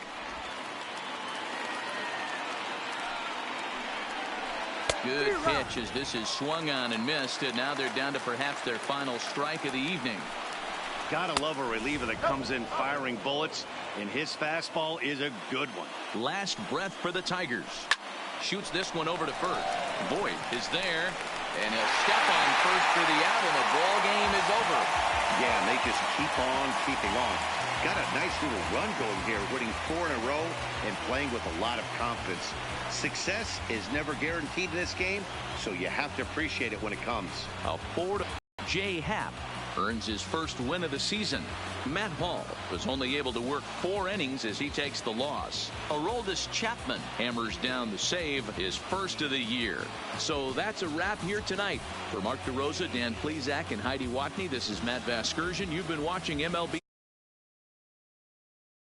Good pitch as this is swung on and missed, and now they're down to perhaps their final strike of the evening. Gotta love a reliever that comes in firing bullets, and his fastball is a good one. Last breath for the Tigers. Shoots this one over to first. Boyd is there, and he'll step on first for the out, and the ball game is over. Yeah, and they just keep on keeping on. Got a nice little run going here, winning 4 in a row and playing with a lot of confidence. Success is never guaranteed in this game, so you have to appreciate it when it comes. A 4 to Jay Happ earns his first win of the season. Matt Hall was only able to work 4 innings as he takes the loss. Aroldis Chapman hammers down the save, his first of the year. So that's a wrap here tonight. For Mark DeRosa, Dan Plesac, and Heidi Watney, this is Matt Vasgersian. You've been watching MLB.